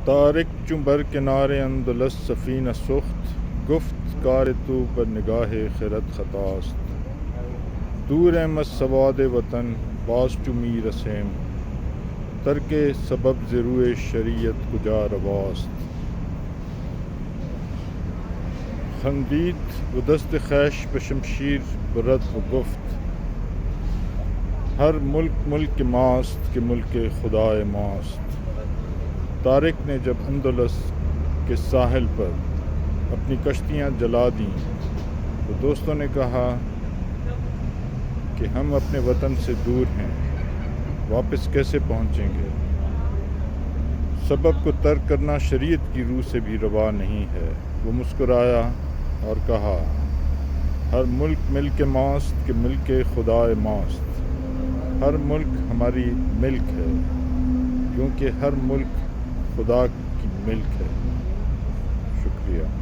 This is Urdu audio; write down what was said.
طارق چوں بر کنار اندلس سفینہ سخت، گفت کار تو بر نگاہ خرد خطاست۔ دور احمد سواد وطن باز چو می رسیم، ترک سبب ز روئے شریعت کجا رواست۔ خندید و دست خیش به شمشیر برد و گفت، ہر ملک ملک ماست کہ ملک خدائے ماست۔ طارق نے جب اندلس کے ساحل پر اپنی کشتیاں جلا دیں تو دوستوں نے کہا کہ ہم اپنے وطن سے دور ہیں، واپس کیسے پہنچیں گے؟ سبب کو ترک کرنا شریعت کی روح سے بھی روا نہیں ہے۔ وہ مسکرایا اور کہا، ہر ملک ملک ماست کہ ملک خدائے ماست۔ ہر ملک ہماری ملک ہے کیونکہ ہر ملک خدا کی ملک ہے۔ شکریہ۔